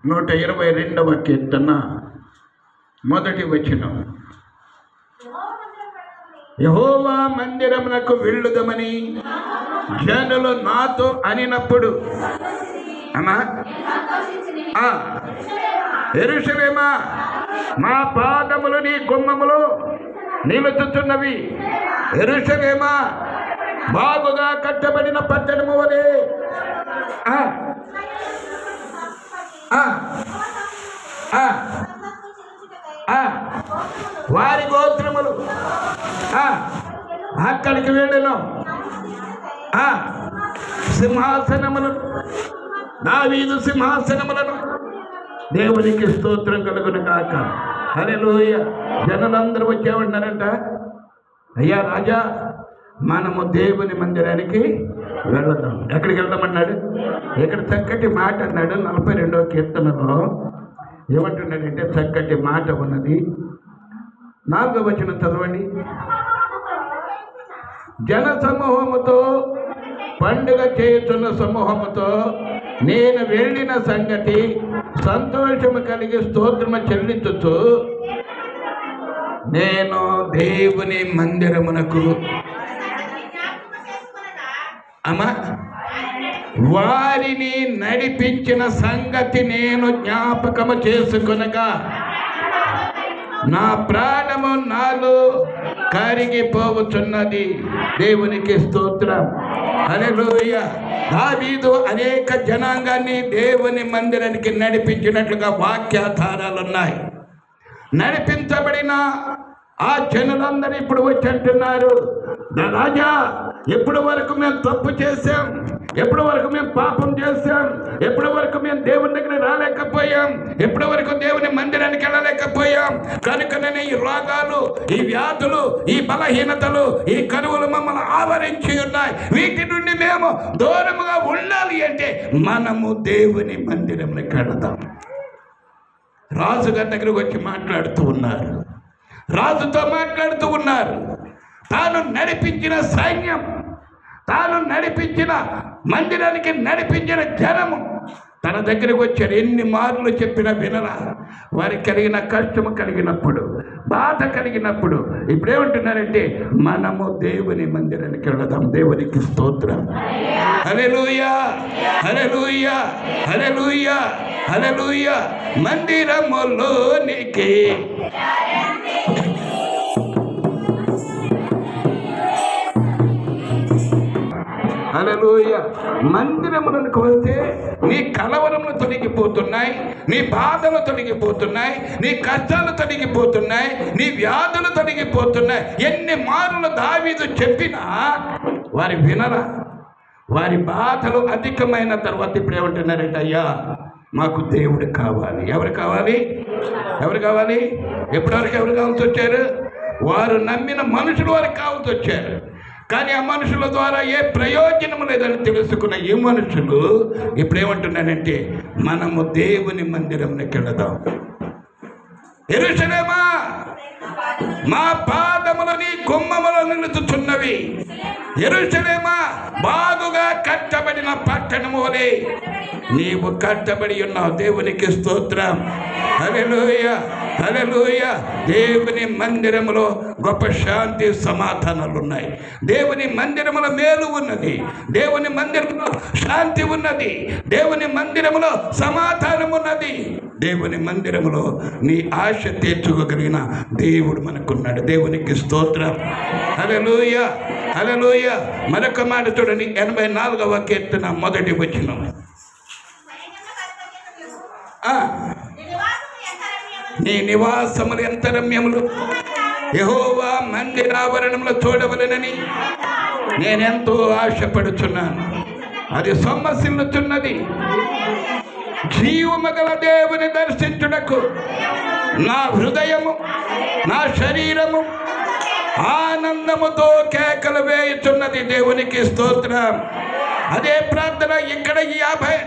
122వ కీర్తన మొదటి వచనం. యెహోవా మందిరమునకు వెళ్ళుదమని జనులు నాతో అనినప్పుడు, అమ్మా యెరూషలేమా, మా పాదములు నీ గుమ్మములు నిలుచుచున్నవి. యెరూషలేమా, బాగుగా కట్టబడిన పట్టణము వలె వారి గోత్రములు అక్కడికి వెళ్ళను. సింహాసనములను, దావీదు సింహాసనములను. దేవునికి స్తోత్రం కలుగును గాక. హల్లెలూయా. జనులందరూ వచ్చేమన్నారంట, అయ్యా రాజా, మనము దేవుని మందిరానికి వెళదాం. ఎక్కడికి వెళ్దామన్నాడు? ఇక్కడ చక్కటి మాట అన్నాడు. 42వ కీర్తనలో ఏమంటున్నాడంటే, చక్కటి మాట ఉన్నది. 4వ వచనం చదవండి. జన సమూహముతో, పండుగ చేయుచున్న సమూహముతో నేను వెళ్ళిన సంగతి సంతోషము కలిగి స్తోత్రము చెల్లించుచు నేను దేవుని మందిరమునకు వారిని నడిపించిన సంగతి నేను జ్ఞాపకము చేసుకొనగా నా ప్రాణము నాలో కరిగిపోవచ్చున్నది. దేవునికి స్తోత్రం. హల్లెలూయా. దావీదు అనేక జనాంగాన్ని దేవుని మందిరానికి నడిపించినట్లుగా వాక్యాధారాలు ఉన్నాయి. నడిపించబడిన ఆ జనులందరూ ఇప్పుడు వచ్చి అంటున్నారు, రాజా, ఎప్పటి వరకు మేము తప్పు చేశాం, ఎప్పటి వరకు మేము పాపం చేశాం, ఎప్పటి వరకు మేము దేవుని దగ్గర రాలేకపోయాం, ఎప్పటి వరకు దేవుని మందిరానికి వెళ్ళలేకపోయాం, కనుకనే ఈ రోగాలు, ఈ వ్యాధులు, ఈ బలహీనతలు, ఈ కరువులు మమ్మల్ని ఆవరించి ఉన్నాయి. వీటి నుండి మేము దూరముగా ఉండాలి అంటే మనము దేవుని మందిరంలోకి వెళదాం. రాజుగారి దగ్గరకు వచ్చి మాట్లాడుతూ ఉన్నారు. రాజుతో మాట్లాడుతూ ఉన్నారు. తాను నడిపించిన సైన్యం, తాను నడిపించిన మందిరానికి నడిపించిన జనము తన దగ్గరకు వచ్చారు. ఎన్ని మార్లు చెప్పినా వినరా. వారికి కలిగిన కష్టము కలిగినప్పుడు, బాధ కలిగినప్పుడు ఇప్పుడేమంటున్నారంటే, మనము దేవుని మందిరానికి వెళదాం. దేవునికి స్తోత్రం. హల్లెలూయా, హల్లెలూయా, హల్లెలూయా, హల్లెలూయా. మందిరములోనికి హల్లెలూయా. మందిరములకు వెళ్తే నీ కలవరములు తొలగిపోతున్నాయి, నీ బాధలు తొలగిపోతున్నాయి, నీ కష్టాలు తొలగిపోతున్నాయి, నీ వ్యాధులు తొలగిపోతున్నాయి. ఎన్ని మార్లు దావీదు చెప్పినా వారి వినరా. వారి బాధలు అధికమైన తర్వాత ఇప్పుడు ఏమంటున్నారంటే, అయ్యా, మాకు దేవుడు కావాలి. ఎవరు కావాలి? ఎవరు కావాలి? ఎప్పటివరకు ఎవరు కావాల్సి వచ్చారు? వారు నమ్మిన మనుషులు వారికి కావాల్సి వచ్చారు. కానీ ఆ మనుషుల ద్వారా ఏ ప్రయోజనం లేదని తెలుసుకున్న ఈ మనుషులు ఇప్పుడు ఏమంటున్నారంటే, మనము దేవుని మందిరంలోకి వెళదాం. యెరూషలేమా, మా పాదములు నీ గుమ్మములో నిలుచుచున్నవి. యెరూషలేమా, బాగుగా కట్టబడిన పట్టణము వలె నీవు కట్టబడి ఉన్నావు. దేవునికి స్తోత్రం. హల్లెలూయా, హల్లెలూయా. దేవుని మందిరములో గొప్ప శాంతి సమాధానాలు ఉన్నాయి. దేవుని మందిరములో మేలు ఉన్నది. దేవుని మందిరములో శాంతి ఉన్నది. దేవుని మందిరములో సమాధానం ఉన్నది. దేవుని మందిరములో నీ ఆశ తీర్చుకోగలిగిన దేవుడు మనకున్నాడు. దేవునికి స్తోత్రం. హల్లెలూయా, హల్లెలూయా. మరొక మాట చూడండి. 84వ కీర్తన మొదటి వచనం. నీ నివాసములు ఎంత రమ్యములు, యెహోవా మందిరావరణంలో చూడవలెనని నేనెంతో ఆశపడుచున్నాను. అది సొమ్మసిల్లుచున్నది. జీవము గల దేవుని దర్శించుటకు నా హృదయము, నా శరీరము ఆనందముతో కేకలు వేయుచున్నది. దేవునికి స్తోత్రం. అదే ప్రార్థన ఇక్కడ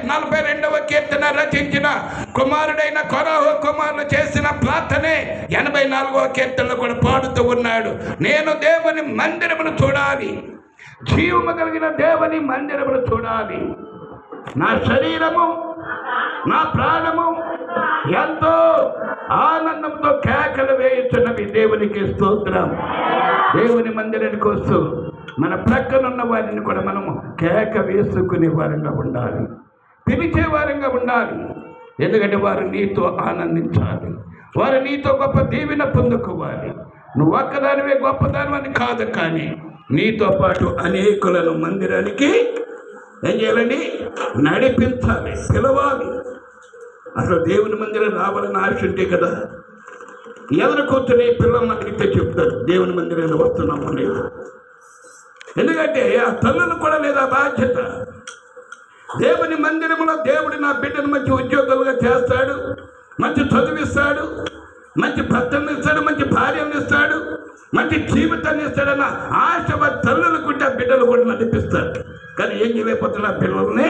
42వ కీర్తన రచించిన కుమారుడైన కొరాహు కుమారులు చేసిన ప్రార్థనే 84వ కీర్తనలో కూడా పాడుతూ ఉన్నాడు. నేను దేవుని మందిరమును చూడాలి, జీవము కలిగిన దేవుని మందిరమును చూడాలి. నా శరీరము, నా ప్రాణము ఎంతో ఆనందంతో కేకలు వేయుచున్నవి. దేవునికి స్తోత్రం. దేవుని మందిరానికి వస్తూ మన ప్రక్కనున్న వారిని కూడా మనము కేక వేసుకునే వారంగా ఉండాలి, పిలిచే వారంగా ఉండాలి. ఎందుకంటే వారు నీతో ఆనందించాలి, వారు నీతో గొప్ప దీవెన పొందుకోవాలి. నువ్వు ఒక్కదానివే గొప్పదానివని కాదు, కానీ నీతో పాటు అనేకులను మందిరానికి ఏం చేయాలని? నడిపించాలి, పిలవాలి. అసలు దేవుని మందిరం రావాలని ఆశ ఉంటే కదా ఎదురు కూర్చొని పిల్లల్ని అడిగితే చెప్తారు దేవుని మందిరాన్ని వస్తున్నాము లేదు. ఎందుకంటే ఆ తల్లులు కూడా లేదా బాధ్యత. దేవుని మందిరంలో దేవుడు నా బిడ్డను మంచి ఉద్యోగాలుగా చేస్తాడు, మంచి చదివిస్తాడు, మంచి భర్తను ఇస్తాడు, మంచి భార్యను ఇస్తాడు, మంచి జీవితాన్ని ఇస్తాడన్న ఆశ తల్లులకు ఆ బిడ్డలు కూడా నడిపిస్తాడు. కానీ ఏం చేయలేకపోతున్నారు? పిల్లల్ని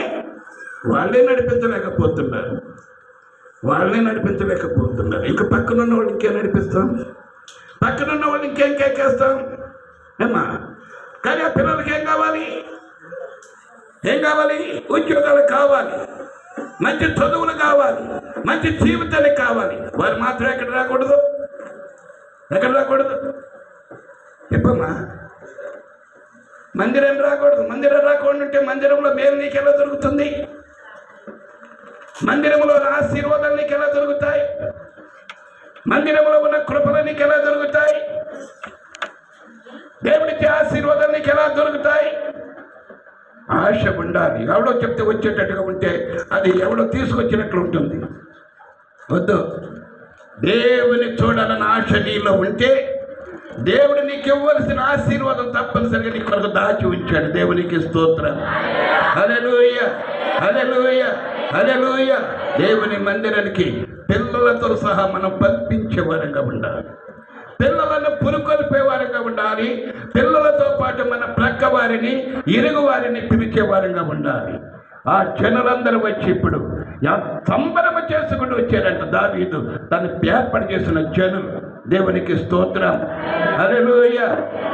వాళ్ళే నడిపించలేకపోతున్నారు. ఇంకా పక్కనున్న వాళ్ళు ఇంకేం నడిపిస్తాం? పక్కనున్న వాళ్ళు ఇంకేం కేకేస్తాం ఏమా? కానీ ఆ పిల్లలకి ఏం కావాలి? ఉద్యోగాలు కావాలి, మంచి చదువులు కావాలి, మంచి జీవితాలు కావాలి. వారు మాత్రం ఎక్కడ రాకూడదు? చెప్పమ్మా. మందిరం రాకూడదు. మందిరం రాకుండా ఉంటే మందిరంలో మేలు నీకు ఎలా దొరుకుతుంది? మందిరంలో ఆశీర్వాదాలు నీకు ఎలా దొరుకుతాయి? మందిరంలో ఉన్న కృపలు నీకు ఎలా దొరుకుతాయి? దేవుడికి ఆశీర్వాదాలు నీకు ఎలా దొరుకుతాయి? ఆశ ఉండాలి. ఎవడో చెప్తే వచ్చేటట్టుగా ఉంటే అది ఎవడో తీసుకొచ్చినట్లు ఉంటుంది. వద్దు. దేవుని చూడాలని ఆశ నీలో ఉంటే దేవుడు నీకు ఇవ్వవలసిన ఆశీర్వాదం తప్పనిసరిగా నీ కొరకు దాచి ఉంచాడు. దేవునికి స్తోత్రం. హల్లెలూయా, హల్లెలూయా, హల్లెలూయా. దేవుని మందిరానికి పిల్లలతో సహా మనం పంపించే వారంగా ఉండాలి, పిల్లలను పురుకొల్పే వారంగా ఉండాలి, పిల్లలతో పాటు మన ప్రక్క వారిని, ఇరుగు వారిని పిలిచే వారంగా ఉండాలి. ఆ జనులందరూ వచ్చి ఇప్పుడు సంబరము చేసుకుంటూ వచ్చారంట. దావీదు తను ఏర్పాటు చేసిన జనులు. దేవునికి స్తోత్రం. హల్లెలూయా,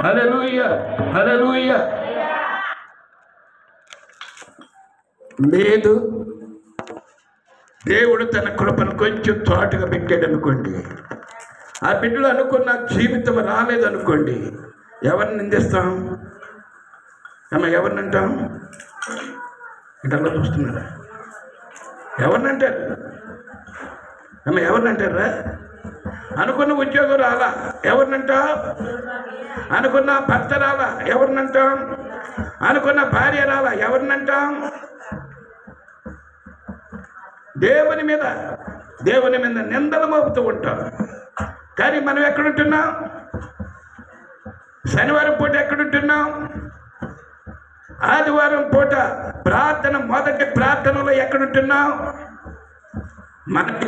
హల్లెలూయా, హల్లెలూయా. లేదు, దేవుడు తన కృపను కొంచెం తోటగా పెట్టాడు అనుకోండి, ఆ బిడ్డలు అనుకున్న జీవితం రాలేదనుకోండి, ఎవరిని నిందిస్తాం? ఎవరిని అంటాం? ఇట్లా చూస్తున్నారా? ఎవరిని అంటారు? ఎవరిని అంటారా? అనుకున్న ఉద్యోగం రాలా, ఎవరినంటాం? అనుకున్న భర్త రాలా, ఎవరినంటాం? అనుకున్న భార్య రాలా, ఎవరినంటాం? దేవుని మీద నిందలు మోపుతూ ఉంటాం. కానీ మనం ఎక్కడుంటున్నాం? శనివారం పూట ఎక్కడుంటున్నాం? ఆదివారం పూట మొదటి ప్రార్థనలో ఎక్కడుంటున్నాం?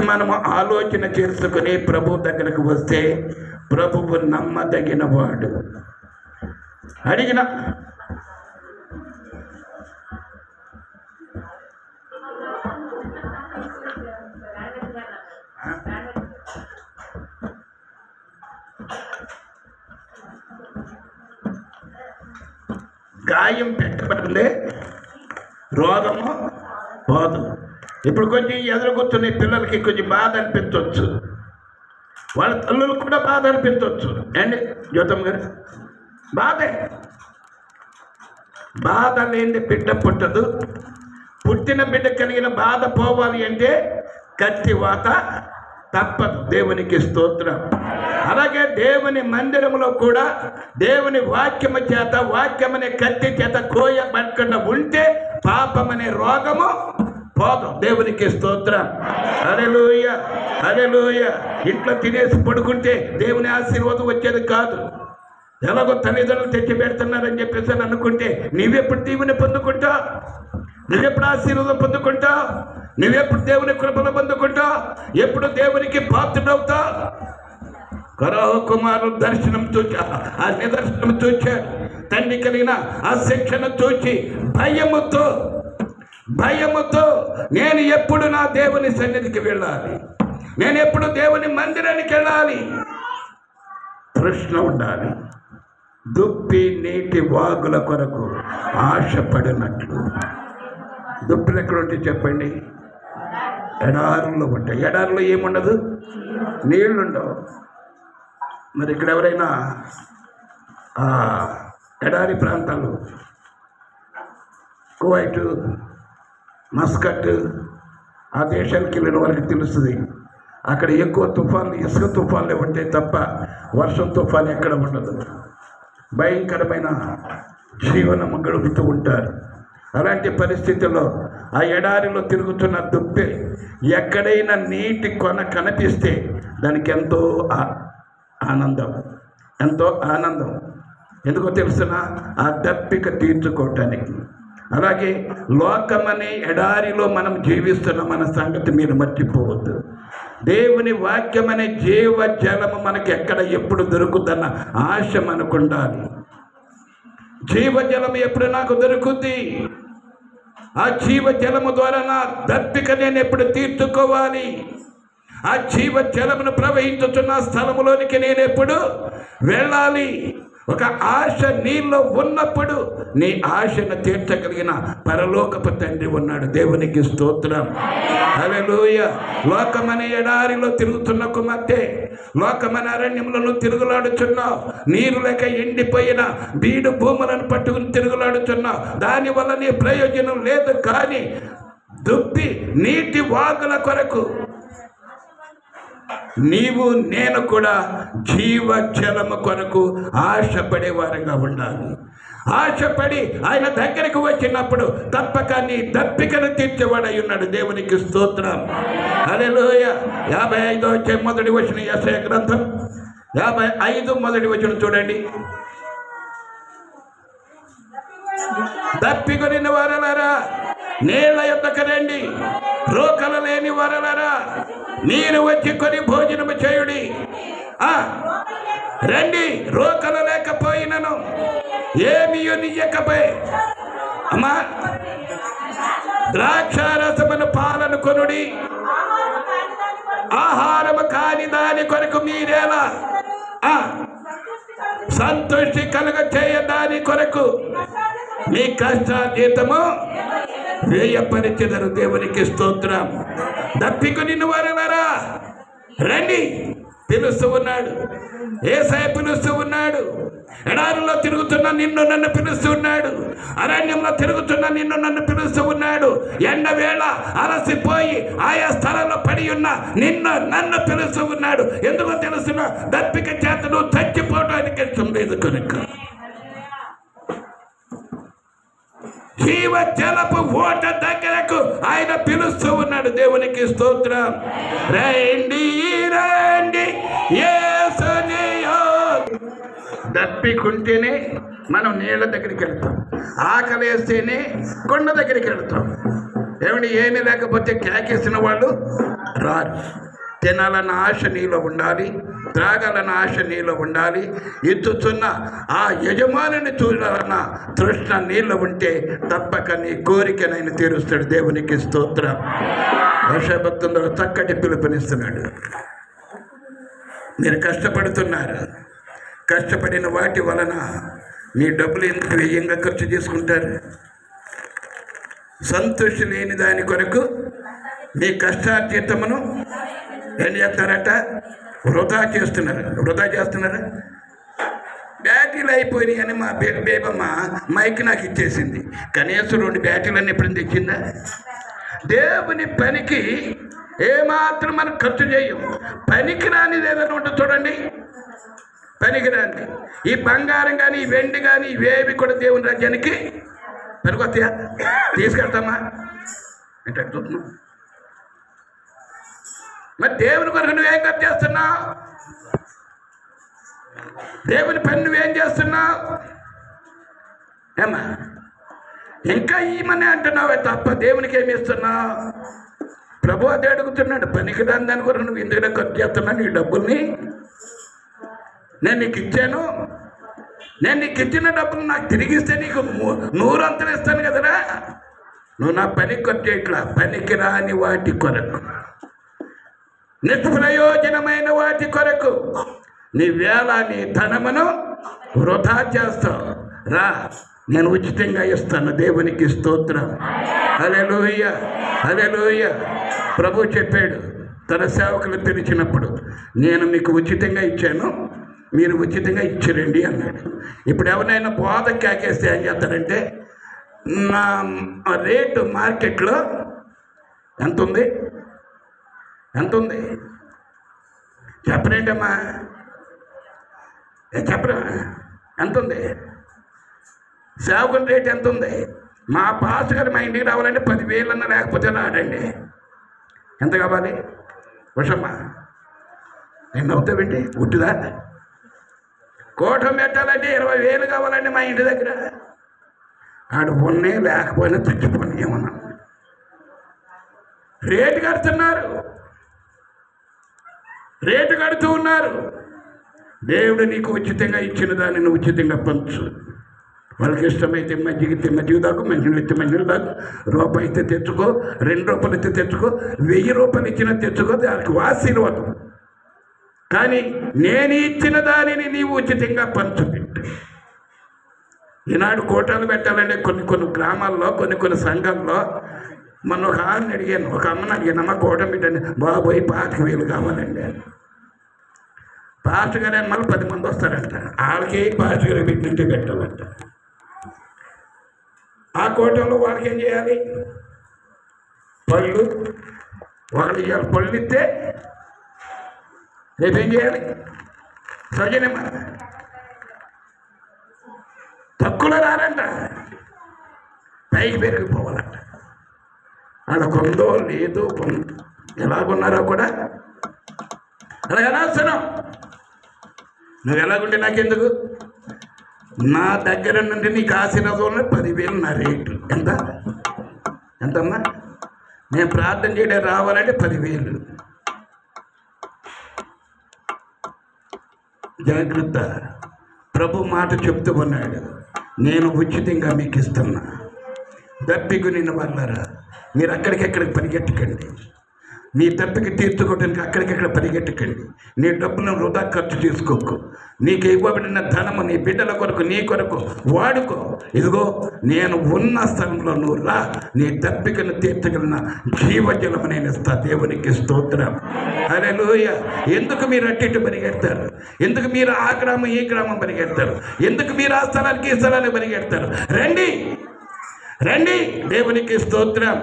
మనము ఆలోచన చేసుకుని ప్రభు దగ్గరకు వస్తే ప్రభువు నమ్మదగిన వాడు. అడిగిన గాయం పెట్టబడిందే రోగము పోదు. ఇప్పుడు కొంచెం ఎదురుకొచ్చున్న పిల్లలకి కొంచెం బాధ అనిపించవచ్చు, వాళ్ళ తల్లులకు కూడా బాధ అనిపించవచ్చు. అండి జ్యోతమ్మ గారు, బాధ లేని బిడ్డ పుట్టదు. పుట్టిన బిడ్డ కలిగిన బాధ పోవాలి అంటే కత్తి వాత తప్పదు. దేవునికి స్తోత్రం. అలాగే దేవుని మందిరంలో కూడా దేవుని వాక్యము చేత, వాక్యమనే కత్తి చేత కోయబడకుండా ఉంటే పాపమనే రోగము పోదు. దేవునికి స్తోత్రం. హల్లెలూయా, హల్లెలూయా. ఇంట్లో తినేసి పడుకుంటే దేవుని ఆశీర్వాదం వచ్చేది కాదు. ఎలాగో తల్లిదండ్రులు తెచ్చి పెడుతున్నారని చెప్పేసి అని అనుకుంటే నువ్వెప్పుడు దీవెని పొందుకుంటావు? నువ్వెప్పుడు ఆశీర్వాదం పొందుకుంటావు? నువ్వెప్పుడు దేవుని కృపను పొందుకుంటావు? ఎప్పుడు దేవునికి పాత్రుడవుతావు? కరాహ కుమారుడు దర్శనం చూచి, ఆ నిదర్శనం చూచాడు. తండ్రి కలిగిన ఆ శిక్షణ చూచి భయముతో నేను ఎప్పుడు నా దేవుని సన్నిధికి వెళ్ళాలి, నేను ఎప్పుడు దేవుని మందిరానికి వెళ్ళాలి ప్రశ్న ఉండాలి. దుప్పి నీటి వాగుల కొరకు ఆశపడినట్లు. దుప్పులు ఎక్కడ ఉంటే చెప్పండి? ఎడారుల్లో ఉంటాయి. ఎడారులో ఏముండదు, నీళ్లుండవు. మరి ఇక్కడ ఎవరైనా ఎడారి ప్రాంతాలు, కువైట్, మస్కట్, ఆ దేశానికి వెళ్ళిన వారికి తెలుస్తుంది. అక్కడ ఎక్కువ తుఫాన్లు, ఇసుక తుఫాన్లే ఉంటాయి తప్ప వర్షం తుఫాన్ ఎక్కడ ఉండదు. భయంకరమైన జీవనం గడుపుతూ ఉంటారు. అలాంటి పరిస్థితుల్లో ఆ ఎడారిలో తిరుగుతున్న దుప్పి ఎక్కడైనా నీటి కొన కనిపిస్తే దానికి ఎంతో ఆనందం, ఎంతో ఆనందం. ఎందుకో తెలుసునా? ఆ దప్పిక తీర్చుకోవటానికి. అలాగే లోకమనే ఎడారిలో మనం జీవిస్తున్నాం అన్న సంగతి మీరు మర్చిపోవద్దు. దేవుని వాక్యం అనే జీవ జలము మనకి ఎక్కడ ఎప్పుడు దొరుకుతున్న ఆశ మనకు ఉండాలి. జీవజలం ఎప్పుడు నాకు దొరుకుద్ది? ఆ జీవజలము ద్వారా నా దప్పిక నేను ఎప్పుడు తీర్చుకోవాలి? ఆ జీవజలమును ప్రవహించుతున్న స్థలములోనికి నేను ఎప్పుడు వెళ్ళాలి? ఒక ఆశ నీలో ఉన్నప్పుడు నీ ఆశను తీర్చగలిగిన పరలోకపు తండ్రి ఉన్నాడు. దేవునికి స్తోత్రం. హల్లెలూయా. లోకమనే ఎడారిలో తిరుగుతున్న కుమార్తె, లోకమనే అరణ్యములను తిరుగులాడుచున్నావు. నీరు లేక ఎండిపోయిన బీడు భూములను పట్టుకుని తిరుగులాడుచున్నావు. దానివల్ల నీ ప్రయోజనం లేదు. కానీ దుప్పి నీటి వాగుల కొరకు నీవు నేను కూడా జీవజలము కొరకు ఆశపడే వారంగా ఉండాలి. ఆశపడి ఆయన దగ్గరికి వచ్చినప్పుడు తప్పక నీ దప్పికను తీర్చేవాడై ఉన్నాడు. దేవునికి స్తోత్రం. హల్లెలూయా. 55వ అధ్యాయం మొదటి వచనం, యెషయా గ్రంథం 55 మొదటి వచనం చూడండి. దప్పికొనిన వారలారా నీళ్ల యొద్దకు రండి, రోకలు లేని వారలారా మీరు వచ్చి కొని భోజనము చేయుడి. రండి, రోకలు లేకపోయినను ఏమీ నీయకపోయి అమ్మా ద్రాక్షారసమును పాలను కొనుడి. ఆహారము కాని దాని కొరకు మీరేలా సంతృష్టి కలుగ చేయ దాని కొరకు మీ కష్టార్జితము వేయపరిచెదరు. దేవునికి స్తోత్రం. దప్పికొని వారలారా రండి పిలుస్తూ ఉన్నాడు. యేసయ్య పిలుస్తూ ఉన్నాడు. ఎడారిలో తిరుగుతున్న నిన్ను నన్ను పిలుస్తూ ఉన్నాడు. అరణ్యంలో తిరుగుతున్న నిన్ను నన్ను పిలుస్తూ ఉన్నాడు. ఎండవేళ అలసిపోయి ఆయా స్థలంలో పడి ఉన్న నిన్ను నన్ను పిలుస్తూ ఉన్నాడు. ఎందుకో తెలుస్తున్నా? దప్పిక చేత నువ్వు చచ్చిపోవడానికి ఇష్టం లేదు కనుక. జీవ జలపు ఓట దగ్గరకు ఆయన పిలుస్తూ ఉన్నాడు. దేవునికి స్తోత్రం. రండి రండి యేసుని. దప్పికుంటేనే మనం నీళ్ళ దగ్గరికి వెళ్తాం. ఆకలి వేస్తేనే కొండ దగ్గరికి వెళ్తాం. ఏమండి, ఏమీ లేకపోతే కేకేసిన వాళ్ళు రారు. తినాలన్న ఆశ నీలో ఉండాలి, త్రాగాలన్న ఆశ నీలో ఉండాలి. ఎత్తుతున్న ఆ యజమానిని చూడాలన్న తృష్ణ నీళ్ళు ఉంటే తప్పక నీ కోరికనైనా తీరుస్తాడు. దేవునికి స్తోత్రం. వర్షభక్తుల్లో చక్కటి పిలుపునిస్తున్నాడు. మీరు కష్టపడుతున్నారు. కష్టపడిన వాటి వలన మీ డబ్బులు ఎందుకు వ్యయంగా ఖర్చు చేసుకుంటారు? సంతృష్టి లేని దాని కొరకు మీ కష్టార్జితమును ఏం చేస్తున్నారట? వృధా చేస్తున్నారా? బ్యాటరీలు అయిపోయినాయి అని మా బేబమ్మ మైక్ నాకు ఇచ్చేసింది. కనీసం 2 బ్యాటరీలన్నీ ఎప్పుడైనా తెచ్చిందా? దేవుని పనికి ఏమాత్రం మనం ఖర్చు చేయం. పనికి రానిది ఏదైనా ఉంటుంది చూడండి, పనికిరాని ఈ బంగారం కానీ ఈ వెండి కానీ ఇవేవి కూడా దేవుని రాజ్యానికి పనికొస్తాయా? తీసుకెళ్తామా? అంటే అడుగుతున్నాం. మరి దేవుని కొరకు నువ్వేం ఖర్చు చేస్తున్నావు? దేవుని పని నువ్వేం చేస్తున్నావు? ఏమా ఇంకా ఈమనే అంటున్నావే తప్ప దేవునికి ఏమి ఇస్తున్నావు? ప్రభు అదే అడుగుతున్నాడు. పనికిరాని దాని కొరకు నువ్వు ఎందుకంటే ఖర్చు చేస్తున్నావు నీ డబ్బుల్ని? నేను నీకు ఇచ్చాను. నేను నీకు ఇచ్చిన డబ్బులు నాకు తిరిగిస్తే నీకు 100 అంతలు ఇస్తాను కదరా. నువ్వు నా పనికి ఖర్చు చేయట్లా. పనికి రాని వాటి కొరకు, నిష్ప్రయోజనమైన వాటి కొరకు నీ వేళ నీ ధనమును వృధా చేస్తావు. రా, నేను ఉచితంగా ఇస్తాను. దేవునికి స్తోత్రం. హల్లెలూయా, హల్లెలూయా. ప్రభు చెప్పాడు తన సేవకులు పిలిచినప్పుడు, నేను మీకు ఉచితంగా ఇచ్చాను, మీరు ఉచితంగా ఇచ్చిరండి అన్నాడు. ఇప్పుడు ఎవరైనా బోధ కేకేస్తే ఏం చేస్తారంటే, నా రేటు మార్కెట్లో ఎంత ఉంది, ఎంత ఉంది చెప్పరేంటమ్మా, చెప్పరా ఎంత ఉంది, సేవకుని రేటు ఎంత ఉంది? మా పాస్ గారు మా ఇంటికి రావాలంటే 10,000 అన్నా లేకపోతే రాడండి. ఎంత కావాలి వర్షమ్మా? నేను అవుతావేంటి ఉట్టిదా? కోటం పెట్టాలంటే 20,000 కావాలండి మా ఇంటి దగ్గర. ఆడు ఉన్నే లేకపోయినా చచ్చిపోయి ఏమన్నా రేటు కడుతున్నారు, రేటు కడుతూ ఉన్నారు. దేవుడు నీకు ఉచితంగా ఇచ్చిన దానిని ఉచితంగా పంచు. వాళ్ళకి ఇష్టమైతే మజ్జిగ తాకు, మంచినీళ్ళు ఇస్తే మంచినీళ్ళు తాకు, రూపాయి అయితే తెచ్చుకో, 2 రూపాయలు ఇస్తే తెచ్చుకో, 1000 రూపాయలు ఇచ్చినా తెచ్చుకో, దానికి ఆశీర్వాదం. కానీ నేను ఇచ్చిన దానిని నీవు ఉచితంగా పంచుపెట్టు. ఈనాడు కోటాలు పెట్టాలంటే కొన్ని గ్రామాల్లో కొన్ని సంఘాల్లో మన ఒక ఆమెను అడిగాను, ఒక అమ్మని అడిగాను, అమ్మ కోటం పెట్టండి. బాబోయ్ 25,000 కావాలండి. పాస్టర్ గారు అని మళ్ళీ 10 మంది వస్తారంట, వాళ్ళకి పాస్టర్ గారు పెట్టినట్టే పెట్టాలంట. ఆ కోటంలో వాళ్ళకి ఏం చేయాలి? పళ్ళు వాళ్ళు ఇవ్వాలి. పళ్ళు ఇస్తే రేపేం చేయాలి? సజనమా తక్కువలో రారంట, పైకి పెరిగిపోవాలంట. ఆడ కొందో లేదో ఎలాగున్నారో కూడా అలా అనవసరం. నువ్వు ఎలాగుంటే నాకెందుకు? నా దగ్గర నుండి నీకు ఆశీర్వాదంలో 10,000 నా రేటు. ఎంతమ్మా? నేను ప్రార్థన చేయడం రావాలంటే 10,000. జాగ్రత్త. ప్రభు మాట చెప్తూ ఉన్నాడు, నేను ఉచితంగా మీకు ఇస్తున్నా. దప్పికు నిన్న వాళ్ళరా, మీరు అక్కడికెక్కడికి పరిగెట్టకండి. నీ దప్పికి తీర్చుకోవడానికి అక్కడికెక్కడ పరిగెట్టకండి. నీ డబ్బులను వృధా ఖర్చు చేసుకోకు. నీకు ఇవ్వబడిన ధనము నీ బిడ్డల కొరకు, నీ కొరకు వాడుకో. ఇదిగో నేను ఉన్న స్థలంలో నువ్వు రా, నీ దప్పికను తీర్చగలిగిన జీవజలము నేను ఇస్తా. దేవునికి స్తోత్రం, హల్లెలూయా. ఎందుకు మీరు అట్టిట్టు పరిగెడతారు? ఎందుకు మీరు ఆ గ్రామం ఈ గ్రామం పరిగెడతారు? ఎందుకు మీరు ఆ స్థలానికి ఈ స్థలానికి పరిగెడతారు? రండి, రండి, దేవునికి స్తోత్రం.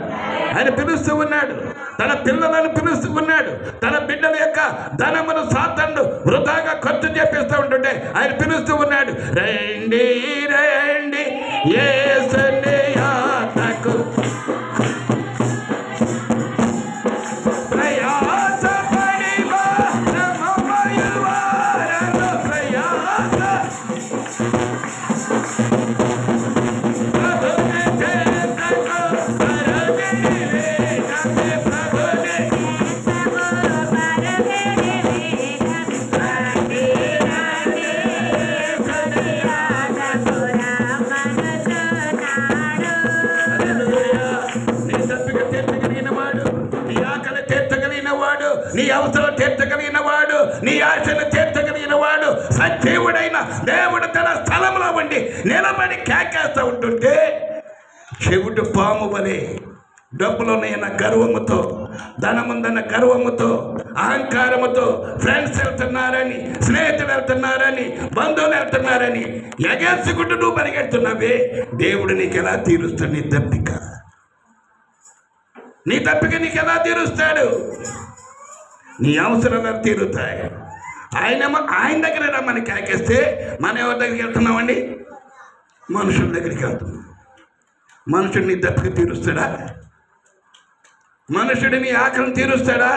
ఆయన పిలుస్తూ ఉన్నాడు, తన పిల్లలను పిలుస్తూ ఉన్నాడు. తన బిడ్డల యొక్క ధనమును సాతానుడు వృధాగా ఖర్చు చేపిస్తూ ఉంటుంటే ఆయన పిలుస్తూ ఉన్నాడు, రండి రండి యేసయ్య యాత్రకు ప్రయాసపడి భారమోయువారను ప్రయాస నీ అవసరం తీర్చగలిగిన వాడు, నీ ఆశను తీర్చగలిగిన వాడు, సజీవుడైన దేవుడు తన స్థలంలో ఉండి నిలబడి కేకేస్తూ ఉంటుంటే చెవిటి పాము వలె డబ్బులున్న గర్వముతో, ధనముందన్న గర్వముతో, అహంకారముతో ఫ్రెండ్స్ వెళ్తున్నారని, స్నేహితులు వెళ్తున్నారని, బంధువులు వెళ్తున్నారని ఎగేసుకుంటూ నువ్వు పరిగెడుతున్నావే. దేవుడు నీకు ఎలా తీరుస్తాడు? నీ తప్పిక నీకు ఎలా తీరుస్తాడు? నీ అవసరాలు తీరుతాయి. ఆయన దగ్గర రమ్మని కేకేస్తే మనం ఎవరి దగ్గరికి వెళ్తున్నామండి? మనుషుల దగ్గరికి వెళ్తున్నాం. మనుషుడు నీ తప్పిక తీరుస్తాడా? మనుషుడు నీ ఆకలిని తీరుస్తాడా?